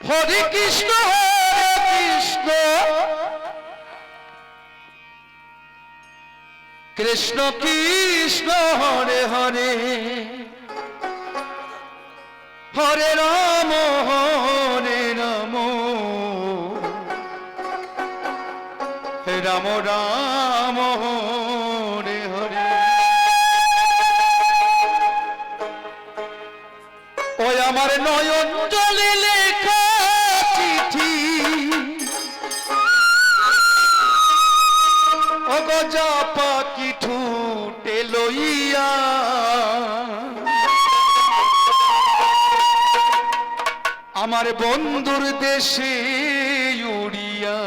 হরে কৃষ্ণ কৃষ্ণ কৃষ্ণ হরে হরে হরে রাম রাম রাম হরে হরে। ওই আমার নয়ন জলে লেখা চিঠি ও গজা পাখি ঠুটে লইয়া আমার বন্ধুর দেশে উড়িয়া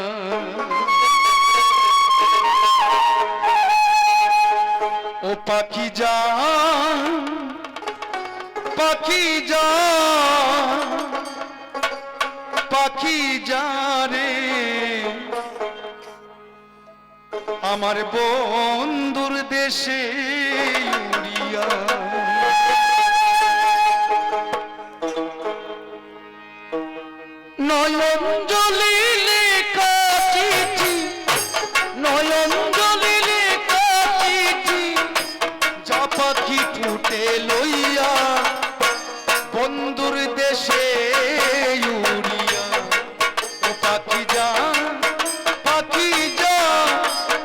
ও পাখি যা পাখি যা পাখি যা রে আমার বন্ধুর দেশে উড়িয়া। নয়ন জলে লেখা চিঠি নয়ন জলে লেখা চিঠি যা পাখি ঠুটে লইয়া বন্ধুর দেশে উড়িয়া ও পাখি যা পাখি যা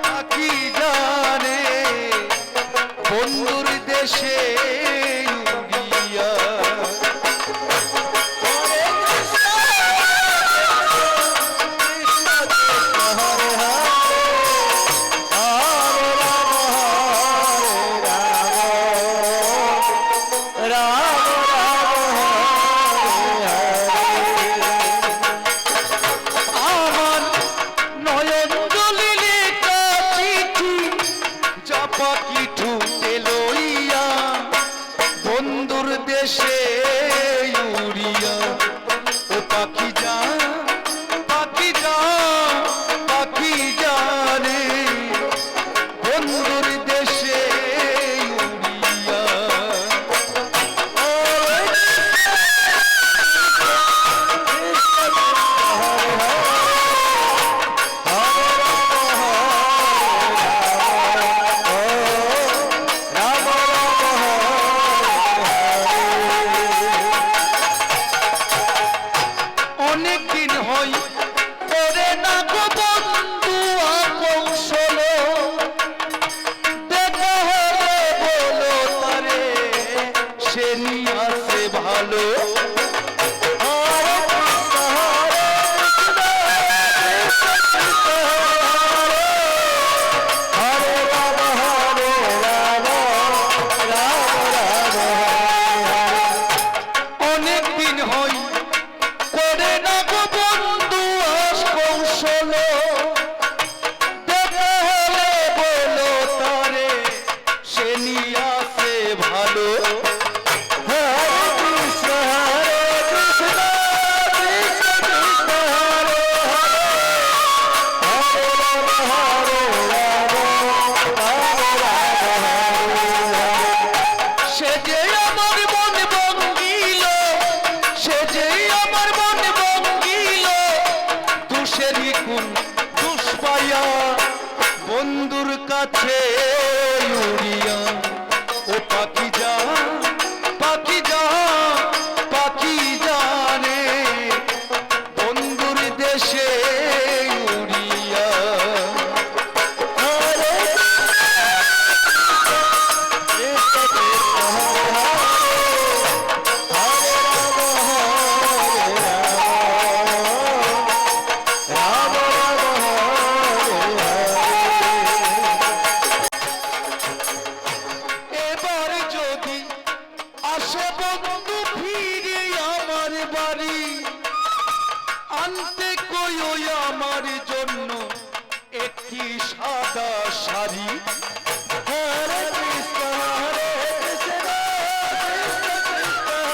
পাখি যা রে বন্ধুর দেশে উড়িয়া। পাখি ঠুটে লইয়া বন্ধুর দেশে উড়িয়া ও পাখি যা পাখি যা পাখি যা রে বন্ধুর দেশে উড়িয়া। অনেকদিন হই করে না গো বন্ধু কৌশল দেখা হলে বলো তারে সে নিয়ে আসে ভালো। অনেকদিন হই করে না গো বন্ধু কৌশল দেখা হলে বলো তারে সে নিয়ে আসে ভালো। সে যে আমার মন ভঙ্গিল সে যে আমার মন ভঙ্গিল দুষেরই কোন দুষ পাইয়া বন্ধুর কাছে উড়িয়া ও পাখি যা পাখি যা পাখি যা রে বন্ধুর দেশে উড়িয়া। এবার যদি আসে বন্ধু ফিরে আমার বাড়ি আনতে কইও আমার জন্য একটি সাদা শাড়ি। হরে কৃষ্ণ হরে কৃষ্ণ হরে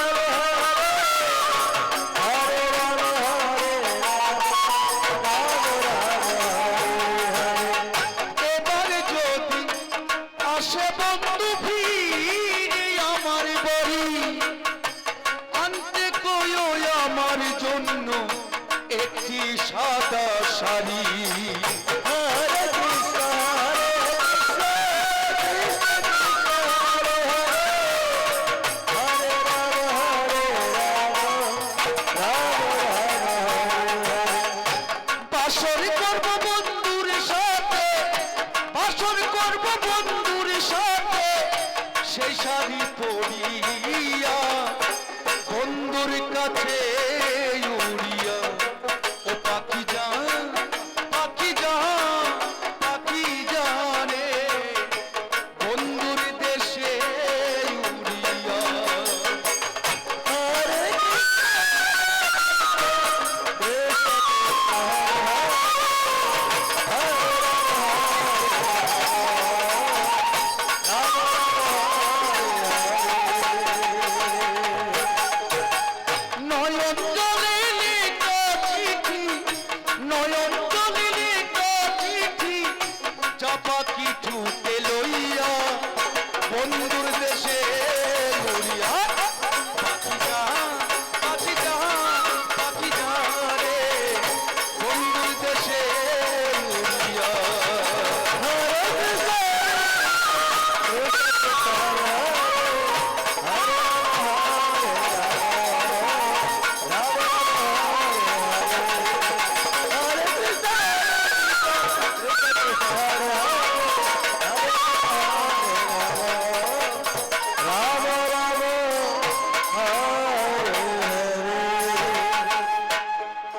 রাম হরে রাম এবার যদি আসে বন্ধু ফিরে আমার বাড়ি আনতে কইও আমার জন্য একটি সাদা শাড়ি। হরে কৃষ্ণ হরে কৃষ্ণ কৃষ্ণ কৃষ্ণ হরে হরে হরে রাম হরে রাম রাম রাম হরে বাসর করব বন্ধুর সাথে, বাসর করব বন্ধুর সাথে, সেই শাড়ি পরিয়া বন্ধুর কাছে উড়িয়া। ও পাখি জান, পাখি জান, পাখি জানে বন্ধুর দেশে উড়িয়া। হরে কৃষ্ণ কৃষ্ণ কৃষ্ণ হরে নয়ন জলে লেখা চিঠি, নয়ন জলে লেখা চিঠি, চাপা কিছুতে লইয়া বন্ধুর দেশে উড়িয়া। পাখি জান, পাখি জান, পাখি জান রে বন্ধুর দেশে উড়িয়া। হরে